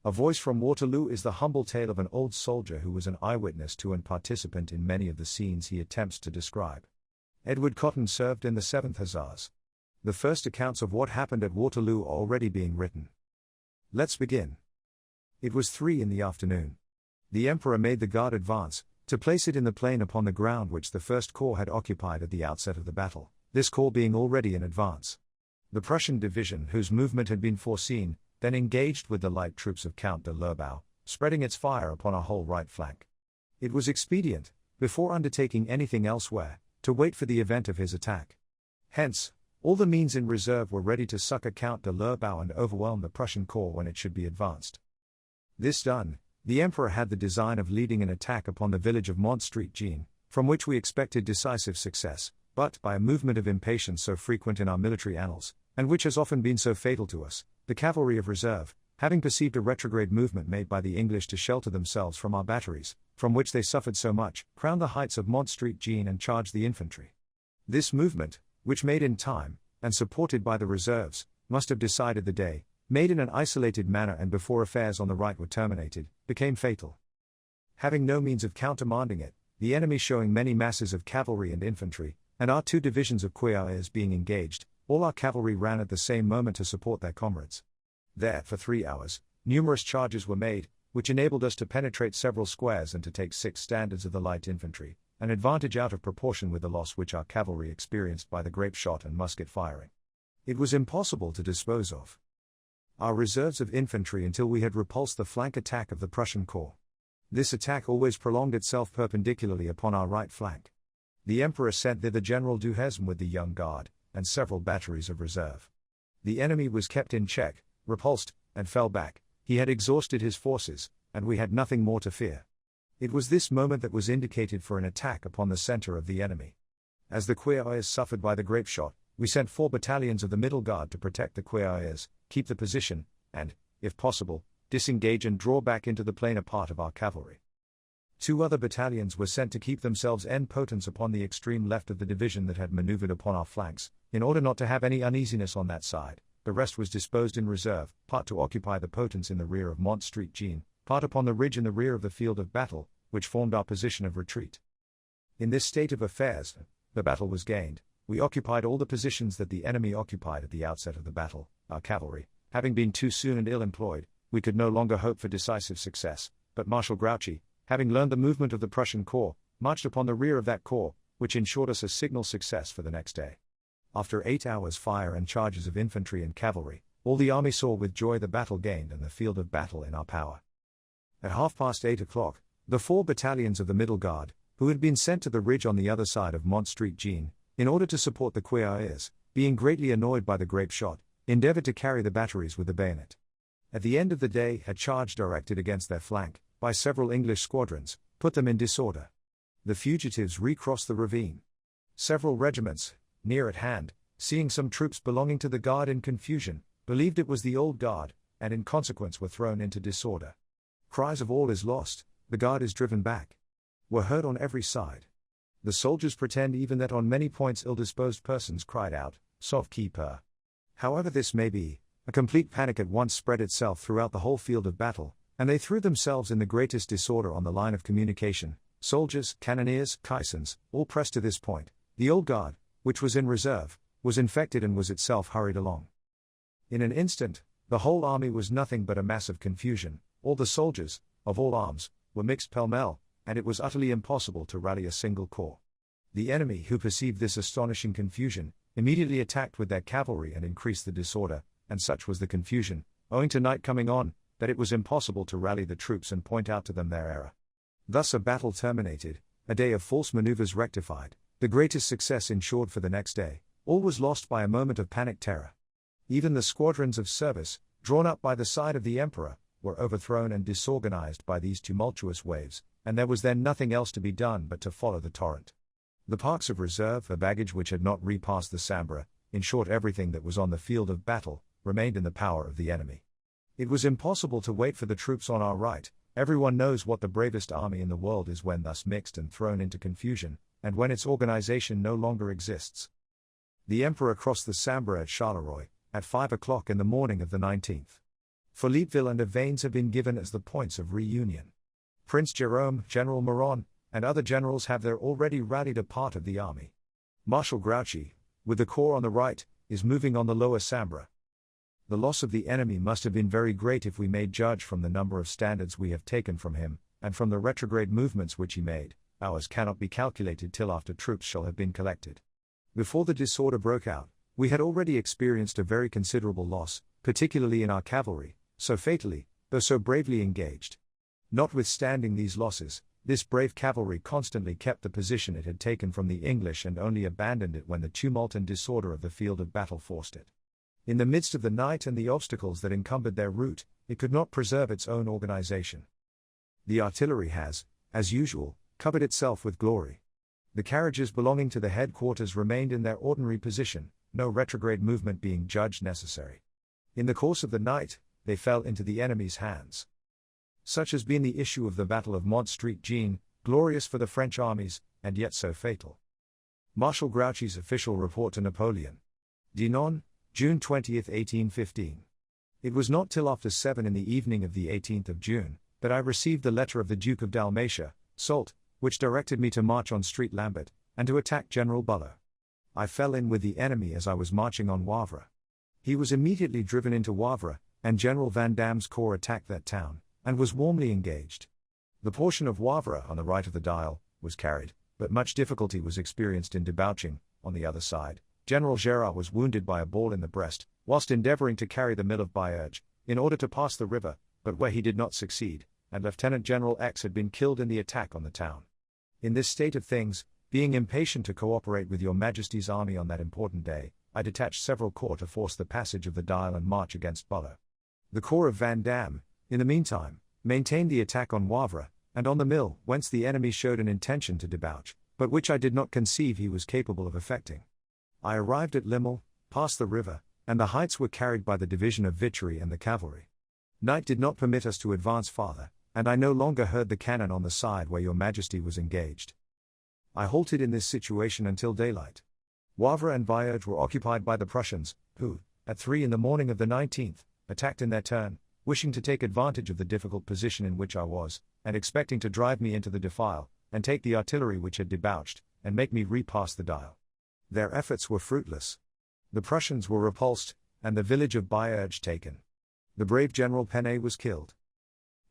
A Voice from Waterloo is the humble tale of an old soldier who was an eyewitness to and participant in many of the scenes he attempts to describe. Edward Cotton served in the 7th Hussars. The first accounts of what happened at Waterloo are already being written. Let's begin. It was 3 in the afternoon. The Emperor made the guard advance, to place it in the plain upon the ground which the First Corps had occupied at the outset of the battle, this corps being already in advance. The Prussian division, whose movement had been foreseen, then engaged with the light troops of Count de Lobau, spreading its fire upon our whole right flank. It was expedient, before undertaking anything elsewhere, to wait for the event of his attack. Hence, all the means in reserve were ready to succor Count de Lobau and overwhelm the Prussian corps when it should be advanced. This done, the Emperor had the design of leading an attack upon the village of Montstreet-Jean, from which we expected decisive success, but, by a movement of impatience so frequent in our military annals, and which has often been so fatal to us, the cavalry of reserve, having perceived a retrograde movement made by the English to shelter themselves from our batteries, from which they suffered so much, crowned the heights of Montstreet-Jean and charged the infantry. This movement, which made in time, and supported by the reserves, must have decided the day, made in an isolated manner and before affairs on the right were terminated, became fatal. Having no means of countermanding it, the enemy showing many masses of cavalry and infantry, and our 2 divisions of cuirassiers being engaged, all our cavalry ran at the same moment to support their comrades. There, for 3 hours, numerous charges were made, which enabled us to penetrate several squares and to take 6 standards of the light infantry, an advantage out of proportion with the loss which our cavalry experienced by the grape shot and musket firing. It was impossible to dispose of our reserves of infantry until we had repulsed the flank attack of the Prussian corps. This attack always prolonged itself perpendicularly upon our right flank. The Emperor sent thither General Duhesme with the Young Guard, and several batteries of reserve. The enemy was kept in check, repulsed, and fell back. He had exhausted his forces, and we had nothing more to fear. It was this moment that was indicated for an attack upon the center of the enemy. As the cuirassiers suffered by the grape shot, we sent 4 battalions of the middle guard to protect the cuirassiers, keep the position, and, if possible, disengage and draw back into the plain a part of our cavalry. 2 other battalions were sent to keep themselves en potence upon the extreme left of the division that had maneuvered upon our flanks, in order not to have any uneasiness on that side. The rest was disposed in reserve, part to occupy the potence in the rear of Montstreet-Jean, part upon the ridge in the rear of the field of battle, which formed our position of retreat. In this state of affairs, the battle was gained. We occupied all the positions that the enemy occupied at the outset of the battle. Our cavalry, having been too soon and ill employed, we could no longer hope for decisive success, but Marshal Grouchy, having learned the movement of the Prussian corps, marched upon the rear of that corps, which ensured us a signal success for the next day. After 8 hours' fire and charges of infantry and cavalry, all the army saw with joy the battle gained and the field of battle in our power. At 8:30, the 4 battalions of the middle guard, who had been sent to the ridge on the other side of Montstreet-Jean, in order to support the cuirassiers, being greatly annoyed by the grape shot, endeavored to carry the batteries with the bayonet. At the end of the day, a charge directed against their flank, by several English squadrons, put them in disorder. The fugitives recrossed the ravine. Several regiments, near at hand, seeing some troops belonging to the guard in confusion, believed it was the old guard, and in consequence were thrown into disorder. Cries of "all is lost, the guard is driven back," were heard on every side. The soldiers pretend even that on many points ill-disposed persons cried out, "Sauve qui peut." However this may be, a complete panic at once spread itself throughout the whole field of battle, and they threw themselves in the greatest disorder on the line of communication. Soldiers, cannoneers, caissons, all pressed to this point. The old guard, which was in reserve, was infected and was itself hurried along. In an instant, the whole army was nothing but a mass of confusion. All the soldiers, of all arms, were mixed pell-mell, and it was utterly impossible to rally a single corps. The enemy, who perceived this astonishing confusion, immediately attacked with their cavalry and increased the disorder, and such was the confusion, owing to night coming on, that it was impossible to rally the troops and point out to them their error. Thus a battle terminated, a day of false maneuvers rectified, the greatest success ensured for the next day. All was lost by a moment of panic terror. Even the squadrons of service, drawn up by the side of the Emperor, were overthrown and disorganized by these tumultuous waves, and there was then nothing else to be done but to follow the torrent. The parks of reserve, the baggage which had not repassed the Sambre, in short everything that was on the field of battle, remained in the power of the enemy. It was impossible to wait for the troops on our right. Everyone knows what the bravest army in the world is when thus mixed and thrown into confusion, and when its organization no longer exists. The Emperor crossed the Sambre at Charleroi, at 5 o'clock in the morning of the 19th. For Leipville and Avanes have been given as the points of reunion. Prince Jerome, General Moron, and other generals have there already rallied a part of the army. Marshal Grouchy, with the corps on the right, is moving on the lower Sambre. The loss of the enemy must have been very great if we may judge from the number of standards we have taken from him, and from the retrograde movements which he made. Ours cannot be calculated till after troops shall have been collected. Before the disorder broke out, we had already experienced a very considerable loss, particularly in our cavalry, so fatally, though so bravely engaged. Notwithstanding these losses, this brave cavalry constantly kept the position it had taken from the English and only abandoned it when the tumult and disorder of the field of battle forced it. In the midst of the night and the obstacles that encumbered their route, it could not preserve its own organization. The artillery has, as usual, covered itself with glory. The carriages belonging to the headquarters remained in their ordinary position, no retrograde movement being judged necessary. In the course of the night, they fell into the enemy's hands. Such has been the issue of the Battle of Mont Street Jean, glorious for the French armies, and yet so fatal. Marshal Grouchy's official report to Napoleon. Dinan, June 20, 1815. It was not till after 7 in the evening of the 18th of June, that I received the letter of the Duke of Dalmatia, Soult, which directed me to march on Street Lambert, and to attack General Buller. I fell in with the enemy as I was marching on Wavre. He was immediately driven into Wavre, and General Van Damme's corps attacked that town, and was warmly engaged. The portion of Wavre on the right of the Dial was carried, but much difficulty was experienced in debouching. On the other side, General Gérard was wounded by a ball in the breast, whilst endeavouring to carry the mill of Baillargues, in order to pass the river, but where he did not succeed, and Lieutenant General X had been killed in the attack on the town. In this state of things, being impatient to cooperate with your Majesty's army on that important day, I detached several corps to force the passage of the Dial and march against Buller. The corps of Van Damme, in the meantime, maintained the attack on Wavre, and on the mill, whence the enemy showed an intention to debouch, but which I did not conceive he was capable of effecting. I arrived at Limmel, passed the river, and the heights were carried by the division of Vitry and the cavalry. Night did not permit us to advance farther, and I no longer heard the cannon on the side where your Majesty was engaged. I halted in this situation until daylight. Wavre and Baillargues were occupied by the Prussians, who, at 3 in the morning of the 19th, attacked in their turn, wishing to take advantage of the difficult position in which I was, and expecting to drive me into the defile, and take the artillery which had debouched, and make me repass the Dial. Their efforts were fruitless. The Prussians were repulsed, and the village of Baillargues taken. The brave General Penet was killed.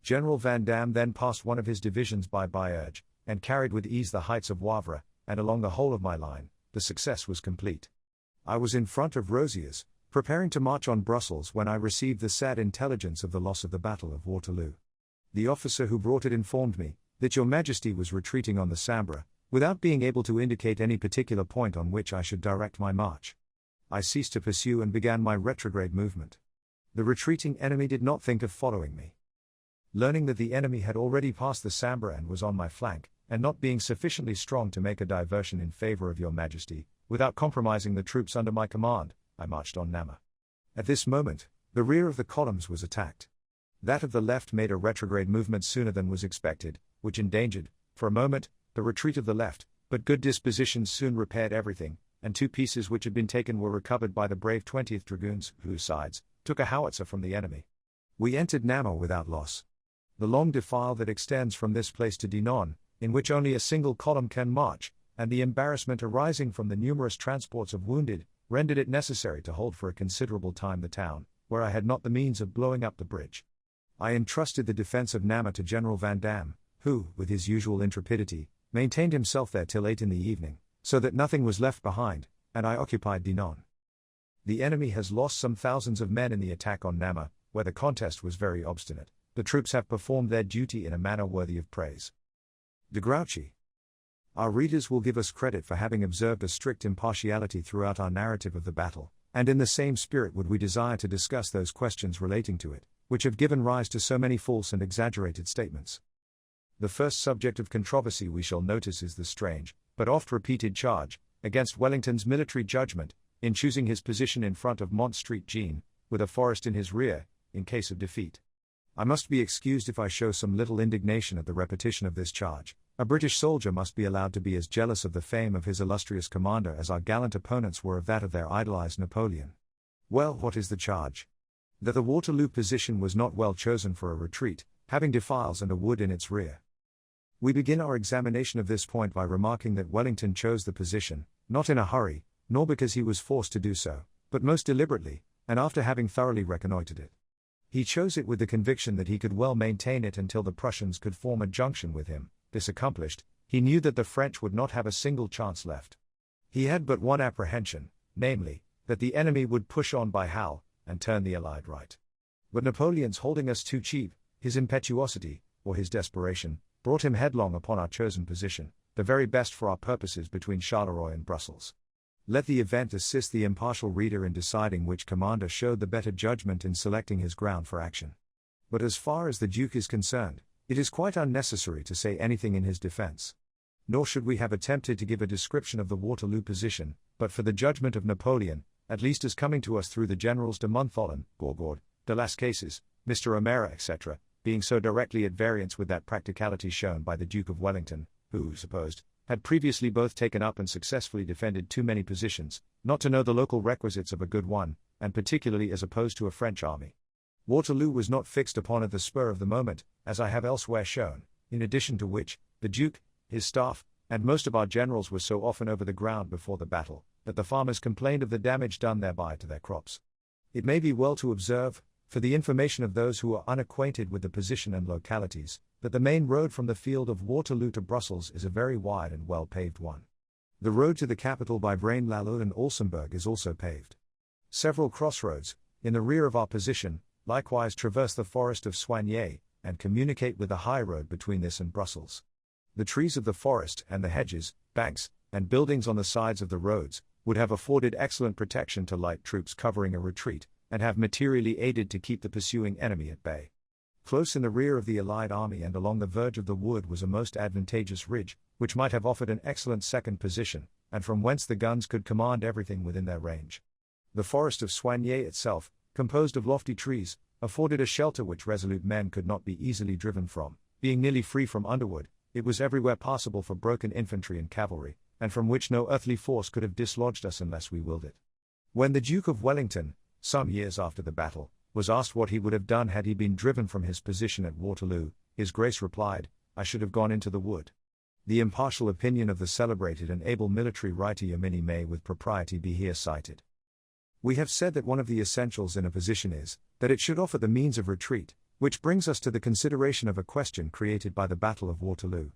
General Van Damme then passed one of his divisions by Baillargues, and carried with ease the heights of Wavre, and along the whole of my line, the success was complete. I was in front of Rosiers, preparing to march on Brussels when I received the sad intelligence of the loss of the Battle of Waterloo. The officer who brought it informed me that your Majesty was retreating on the Sambre, without being able to indicate any particular point on which I should direct my march. I ceased to pursue and began my retrograde movement. The retreating enemy did not think of following me. Learning that the enemy had already passed the Sambre and was on my flank, and not being sufficiently strong to make a diversion in favor of your Majesty, without compromising the troops under my command, I marched on Namur. At this moment, the rear of the columns was attacked. That of the left made a retrograde movement sooner than was expected, which endangered, for a moment, the retreat of the left, but good dispositions soon repaired everything, and 2 pieces which had been taken were recovered by the brave 20th Dragoons, whose sides took a howitzer from the enemy. We entered Namur without loss. The long defile that extends from this place to Dinan, in which only a single column can march, and the embarrassment arising from the numerous transports of wounded, rendered it necessary to hold for a considerable time the town, where I had not the means of blowing up the bridge. I entrusted the defense of Namur to General Van Damme, who, with his usual intrepidity, maintained himself there till 8 in the evening, so that nothing was left behind, and I occupied Dinan. The enemy has lost some thousands of men in the attack on Namur, where the contest was very obstinate. The troops have performed their duty in a manner worthy of praise. De Grouchy. Our readers will give us credit for having observed a strict impartiality throughout our narrative of the battle, and in the same spirit would we desire to discuss those questions relating to it, which have given rise to so many false and exaggerated statements. The first subject of controversy we shall notice is the strange, but oft-repeated charge, against Wellington's military judgment, in choosing his position in front of Mont Street Jean, with a forest in his rear, in case of defeat. I must be excused if I show some little indignation at the repetition of this charge. A British soldier must be allowed to be as jealous of the fame of his illustrious commander as our gallant opponents were of that of their idolized Napoleon. Well, what is the charge? that the Waterloo position was not well chosen for a retreat, having defiles and a wood in its rear. We begin our examination of this point by remarking that Wellington chose the position, not in a hurry, nor because he was forced to do so, but most deliberately, and after having thoroughly reconnoitred it. He chose it with the conviction that he could well maintain it until the Prussians could form a junction with him. This accomplished, he knew that the French would not have a single chance left. He had but one apprehension, namely, that the enemy would push on by Hal, and turn the Allied right. But Napoleon's holding us too cheap, his impetuosity, or his desperation, brought him headlong upon our chosen position, the very best for our purposes between Charleroi and Brussels. Let the event assist the impartial reader in deciding which commander showed the better judgment in selecting his ground for action. But as far as the Duke is concerned, it is quite unnecessary to say anything in his defense. Nor should we have attempted to give a description of the Waterloo position, but for the judgment of Napoleon, at least as coming to us through the generals de Montholon, Gourgaud, de Las Cases, Mr. O'Meara, etc., being so directly at variance with that practicality shown by the Duke of Wellington, who, supposed, had previously both taken up and successfully defended too many positions, not to know the local requisites of a good one, and particularly as opposed to a French army. Waterloo was not fixed upon at the spur of the moment, as I have elsewhere shown, in addition to which, the Duke, his staff, and most of our generals were so often over the ground before the battle, that the farmers complained of the damage done thereby to their crops. It may be well to observe, for the information of those who are unacquainted with the position and localities, that the main road from the field of Waterloo to Brussels is a very wide and well-paved one. The road to the capital by Braine-l'Alleud and Olsenburg is also paved. Several crossroads, in the rear of our position, likewise traverse the forest of Soignies, and communicate with the high road between this and Brussels. The trees of the forest and the hedges, banks, and buildings on the sides of the roads, would have afforded excellent protection to light troops covering a retreat, and have materially aided to keep the pursuing enemy at bay. Close in the rear of the Allied army and along the verge of the wood was a most advantageous ridge, which might have offered an excellent second position, and from whence the guns could command everything within their range. The forest of Soignies itself, composed of lofty trees, afforded a shelter which resolute men could not be easily driven from, being nearly free from underwood. It was everywhere passable for broken infantry and cavalry, and from which no earthly force could have dislodged us unless we willed it. When the Duke of Wellington, some years after the battle, was asked what he would have done had he been driven from his position at Waterloo, his Grace replied, "I should have gone into the wood." The impartial opinion of the celebrated and able military writer Yamini may with propriety be here cited. We have said that one of the essentials in a position is, that it should offer the means of retreat, which brings us to the consideration of a question created by the Battle of Waterloo.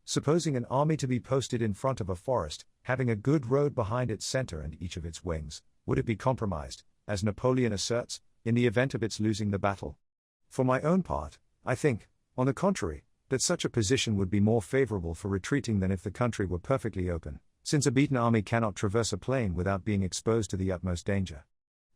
Supposing an army to be posted in front of a forest, having a good road behind its center and each of its wings, would it be compromised, as Napoleon asserts, in the event of its losing the battle? For my own part, I think, on the contrary, that such a position would be more favorable for retreating than if the country were perfectly open, since a beaten army cannot traverse a plain without being exposed to the utmost danger.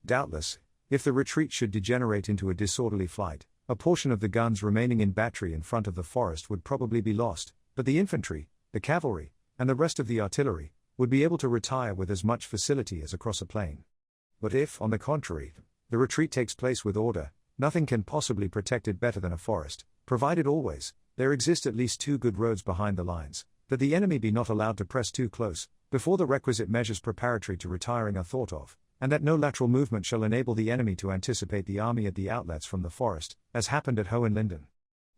Doubtless, if the retreat should degenerate into a disorderly flight, a portion of the guns remaining in battery in front of the forest would probably be lost, but the infantry, the cavalry, and the rest of the artillery, would be able to retire with as much facility as across a plain. But if, on the contrary, the retreat takes place with order, nothing can possibly protect it better than a forest, provided always, there exist at least two good roads behind the lines, that the enemy be not allowed to press too close, before the requisite measures preparatory to retiring are thought of, and that no lateral movement shall enable the enemy to anticipate the army at the outlets from the forest, as happened at Hohenlinden.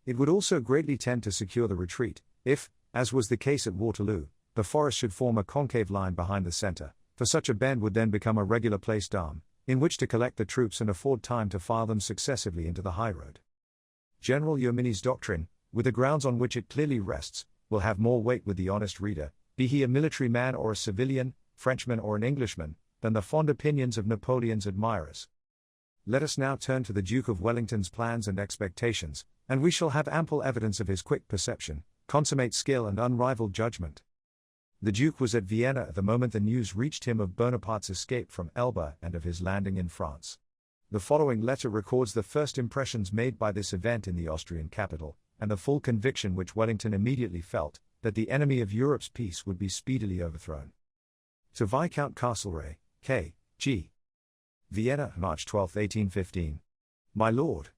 It would also greatly tend to secure the retreat, if, as was the case at Waterloo, the forest should form a concave line behind the center, for such a bend would then become a regular place d'armes, in which to collect the troops and afford time to file them successively into the high road. General Yomini's doctrine, with the grounds on which it clearly rests, will have more weight with the honest reader, be he a military man or a civilian, Frenchman or an Englishman, than the fond opinions of Napoleon's admirers. Let us now turn to the Duke of Wellington's plans and expectations, and we shall have ample evidence of his quick perception, consummate skill and unrivaled judgment. The Duke was at Vienna at the moment the news reached him of Bonaparte's escape from Elba and of his landing in France. The following letter records the first impressions made by this event in the Austrian capital, and the full conviction which Wellington immediately felt, that the enemy of Europe's peace would be speedily overthrown. To Viscount Castlereagh, K.G. Vienna, March 12, 1815. My Lord,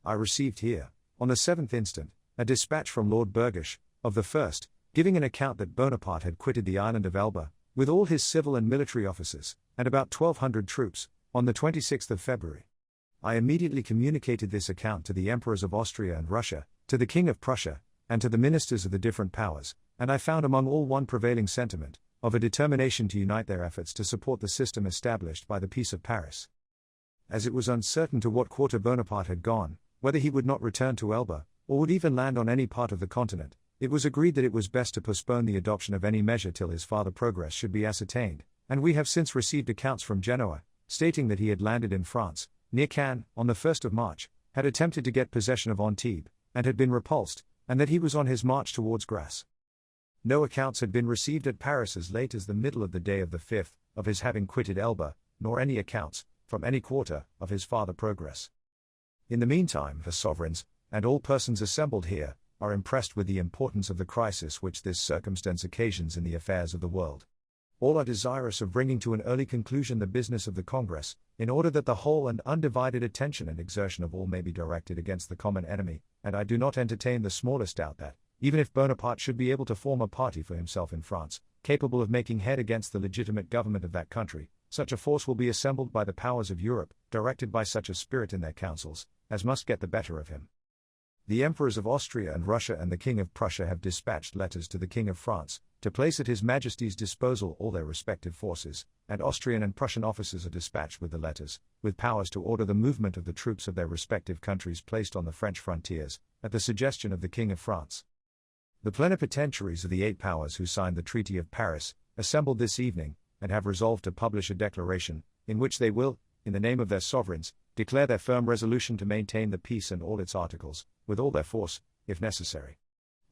I received here, on the 7th instant, a dispatch from Lord Burghersh, of the 1st, giving an account that Bonaparte had quitted the island of Elba, with all his civil and military officers, and about 1,200 troops, on the 26th of February. I immediately communicated this account to the emperors of Austria and Russia, to the King of Prussia, and to the ministers of the different powers, and I found among all one prevailing sentiment, of a determination to unite their efforts to support the system established by the Peace of Paris. As it was uncertain to what quarter Bonaparte had gone, whether he would not return to Elba, or would even land on any part of the continent, it was agreed that it was best to postpone the adoption of any measure till his farther progress should be ascertained, and we have since received accounts from Genoa, stating that he had landed in France, near Cannes, on the 1st of March, had attempted to get possession of Antibes, and had been repulsed, and that he was on his march towards Grasse. No accounts had been received at Paris as late as the middle of the day of the 5th, of his having quitted Elba, nor any accounts, from any quarter, of his farther progress. In the meantime, the sovereigns, and all persons assembled here, are impressed with the importance of the crisis which this circumstance occasions in the affairs of the world. All are desirous of bringing to an early conclusion the business of the Congress, in order that the whole and undivided attention and exertion of all may be directed against the common enemy, and I do not entertain the smallest doubt that, even if Bonaparte should be able to form a party for himself in France, capable of making head against the legitimate government of that country, such a force will be assembled by the powers of Europe, directed by such a spirit in their councils, as must get the better of him. The emperors of Austria and Russia and the King of Prussia have dispatched letters to the King of France, to place at His Majesty's disposal all their respective forces, and Austrian and Prussian officers are dispatched with the letters, with powers to order the movement of the troops of their respective countries placed on the French frontiers, at the suggestion of the King of France. The plenipotentiaries of the 8 powers who signed the Treaty of Paris, assembled this evening, and have resolved to publish a declaration, in which they will, in the name of their sovereigns, declare their firm resolution to maintain the peace and all its articles, with all their force, if necessary.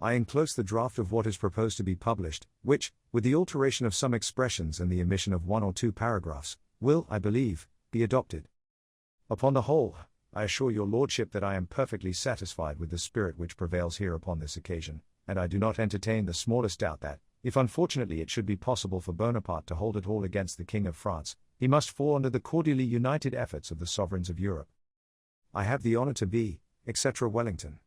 I enclose the draft of what is proposed to be published, which, with the alteration of some expressions and the omission of 1 or 2 paragraphs, will, I believe, be adopted. Upon the whole, I assure your lordship that I am perfectly satisfied with the spirit which prevails here upon this occasion, and I do not entertain the smallest doubt that, if unfortunately it should be possible for Bonaparte to hold it all against the King of France, he must fall under the cordially united efforts of the sovereigns of Europe. I have the honor to be, etc. Wellington.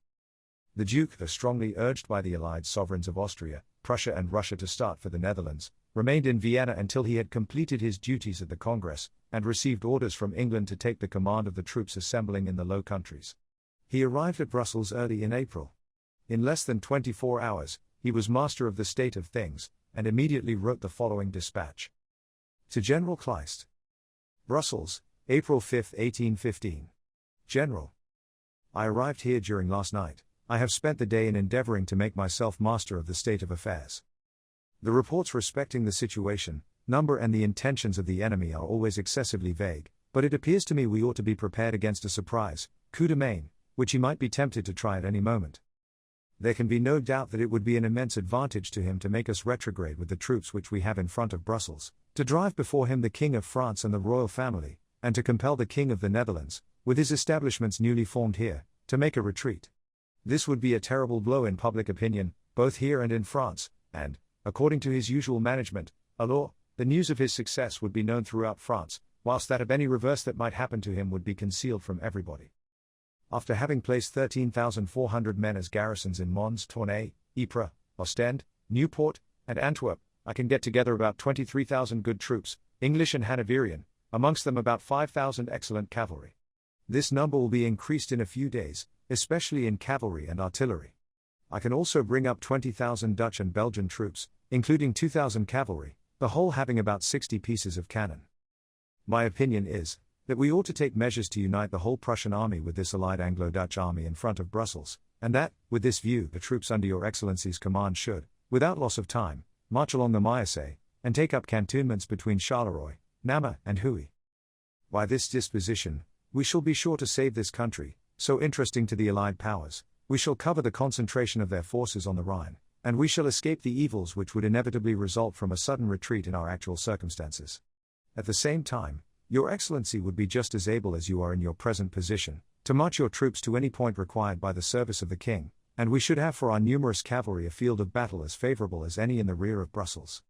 The Duke, though strongly urged by the allied sovereigns of Austria, Prussia and Russia to start for the Netherlands, remained in Vienna until he had completed his duties at the Congress, and received orders from England to take the command of the troops assembling in the Low Countries. He arrived at Brussels early in April. In less than 24 hours, he was master of the state of things, and immediately wrote the following dispatch. To General Kleist. Brussels, April 5, 1815. General. I arrived here during last night. I have spent the day in endeavoring to make myself master of the state of affairs. The reports respecting the situation, number and the intentions of the enemy are always excessively vague, but it appears to me we ought to be prepared against a surprise, coup de main, which he might be tempted to try at any moment. There can be no doubt that it would be an immense advantage to him to make us retrograde with the troops which we have in front of Brussels, to drive before him the King of France and the royal family, and to compel the King of the Netherlands, with his establishments newly formed here, to make a retreat. This would be a terrible blow in public opinion, both here and in France, and, according to his usual management, alors, the news of his success would be known throughout France, whilst that of any reverse that might happen to him would be concealed from everybody. After having placed 13,400 men as garrisons in Mons, Tournai, Ypres, Ostend, Newport, and Antwerp, I can get together about 23,000 good troops, English and Hanoverian, amongst them about 5,000 excellent cavalry. This number will be increased in a few days, especially in cavalry and artillery. I can also bring up 20,000 Dutch and Belgian troops, including 2,000 cavalry, the whole having about 60 pieces of cannon. My opinion is, that we ought to take measures to unite the whole Prussian army with this allied Anglo-Dutch army in front of Brussels, and that, with this view, the troops under your Excellency's command should, without loss of time, march along the Meuse, and take up cantonments between Charleroi, Namur, and Huy. By this disposition, we shall be sure to save this country, so interesting to the allied powers, we shall cover the concentration of their forces on the Rhine, and we shall escape the evils which would inevitably result from a sudden retreat in our actual circumstances. At the same time, Your Excellency would be just as able as you are in your present position, to march your troops to any point required by the service of the King, and we should have for our numerous cavalry a field of battle as favorable as any in the rear of Brussels.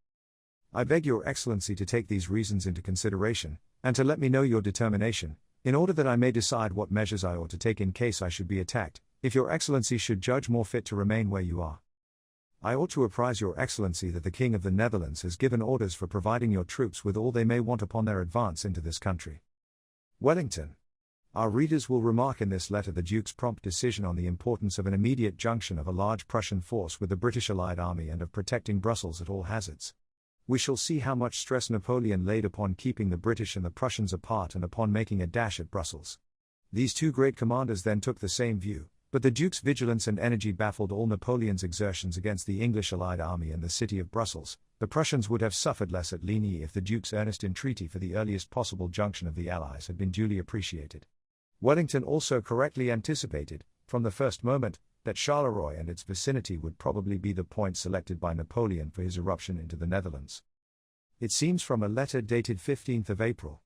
I beg Your Excellency to take these reasons into consideration, and to let me know your determination, in order that I may decide what measures I ought to take in case I should be attacked, if Your Excellency should judge more fit to remain where you are. I ought to apprise Your Excellency that the King of the Netherlands has given orders for providing your troops with all they may want upon their advance into this country. Wellington. Our readers will remark in this letter the Duke's prompt decision on the importance of an immediate junction of a large Prussian force with the British Allied army and of protecting Brussels at all hazards. We shall see how much stress Napoleon laid upon keeping the British and the Prussians apart and upon making a dash at Brussels. These two great commanders then took the same view, but the Duke's vigilance and energy baffled all Napoleon's exertions against the English Allied army and the city of Brussels. The Prussians would have suffered less at Ligny if the Duke's earnest entreaty for the earliest possible junction of the Allies had been duly appreciated. Wellington also correctly anticipated, from the first moment, that Charleroi and its vicinity would probably be the point selected by Napoleon for his eruption into the Netherlands. It seems from a letter dated 15th of April,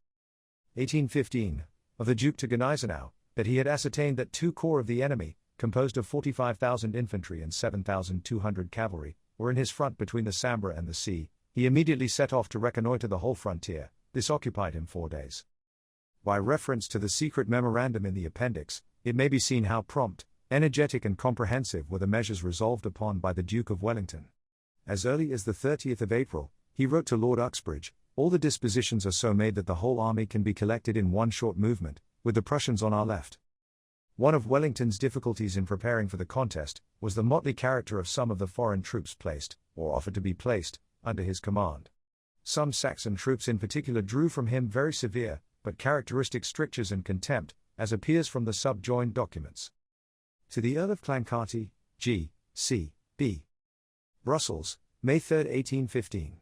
1815, of the Duke to Gneisenau, that he had ascertained that 2 corps of the enemy, composed of 45,000 infantry and 7,200 cavalry, were in his front between the Sambre and the sea. He immediately set off to reconnoitre the whole frontier. This occupied him 4 days. By reference to the secret memorandum in the appendix, it may be seen how prompt, energetic and comprehensive were the measures resolved upon by the Duke of Wellington. As early as the 30th of April, he wrote to Lord Uxbridge, "All the dispositions are so made that the whole army can be collected in one short movement, with the Prussians on our left." One of Wellington's difficulties in preparing for the contest was the motley character of some of the foreign troops placed, or offered to be placed, under his command. Some Saxon troops in particular drew from him very severe, but characteristic strictures and contempt, as appears from the subjoined documents. To the Earl of Clancarty, G.C. B. Brussels, May 3, 1815.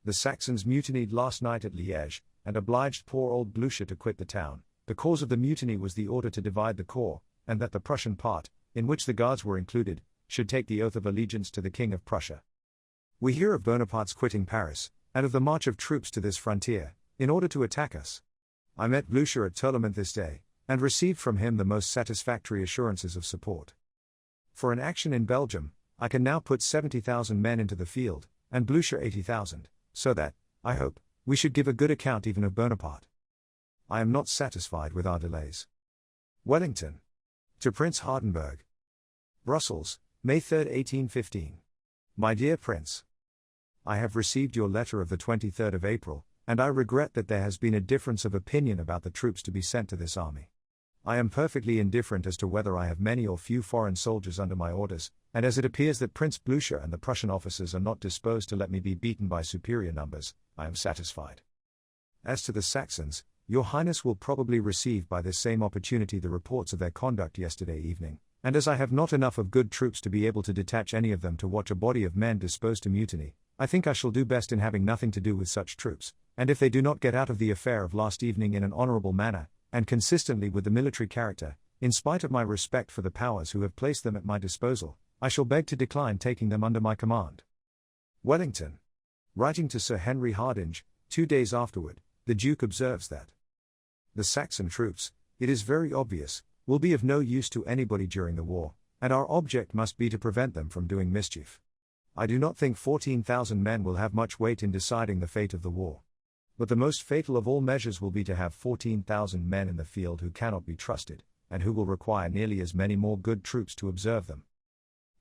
The Saxons mutinied last night at Liège, and obliged poor old Blucher to quit the town. The cause of the mutiny was the order to divide the corps, and that the Prussian part, in which the Guards were included, should take the oath of allegiance to the King of Prussia. We hear of Bonaparte's quitting Paris, and of the march of troops to this frontier, in order to attack us. I met Blucher at Tirlemont this day, and received from him the most satisfactory assurances of support. For an action in Belgium, I can now put 70,000 men into the field, and Blucher 80,000, so that, I hope, we should give a good account even of Bonaparte. I am not satisfied with our delays. Wellington. To Prince Hardenberg. Brussels, May 3, 1815. My dear Prince, I have received your letter of the 23rd of April, and I regret that there has been a difference of opinion about the troops to be sent to this army. I am perfectly indifferent as to whether I have many or few foreign soldiers under my orders, and as it appears that Prince Blucher and the Prussian officers are not disposed to let me be beaten by superior numbers, I am satisfied. As to the Saxons, Your Highness will probably receive by this same opportunity the reports of their conduct yesterday evening, and as I have not enough of good troops to be able to detach any of them to watch a body of men disposed to mutiny, I think I shall do best in having nothing to do with such troops, and if they do not get out of the affair of last evening in an honourable manner, and consistently with the military character, in spite of my respect for the powers who have placed them at my disposal, I shall beg to decline taking them under my command. Wellington. Writing to Sir Henry Hardinge, 2 days afterward, the Duke observes that the Saxon troops, it is very obvious, will be of no use to anybody during the war, and our object must be to prevent them from doing mischief. I do not think 14,000 men will have much weight in deciding the fate of the war. But the most fatal of all measures will be to have 14,000 men in the field who cannot be trusted, and who will require nearly as many more good troops to observe them.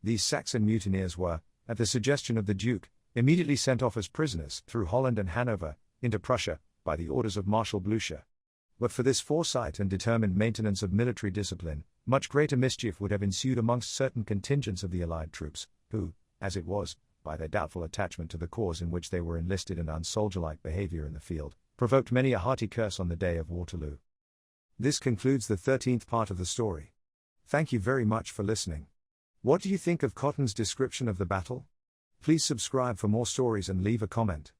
These Saxon mutineers were, at the suggestion of the Duke, immediately sent off as prisoners, through Holland and Hanover, into Prussia, by the orders of Marshal Blucher. But for this foresight and determined maintenance of military discipline, much greater mischief would have ensued amongst certain contingents of the Allied troops, who, as it was, by their doubtful attachment to the cause in which they were enlisted and unsoldier-like behaviour in the field, provoked many a hearty curse on the day of Waterloo. This concludes the 13th part of the story. Thank you very much for listening. What do you think of Cotton's description of the battle? Please subscribe for more stories and leave a comment.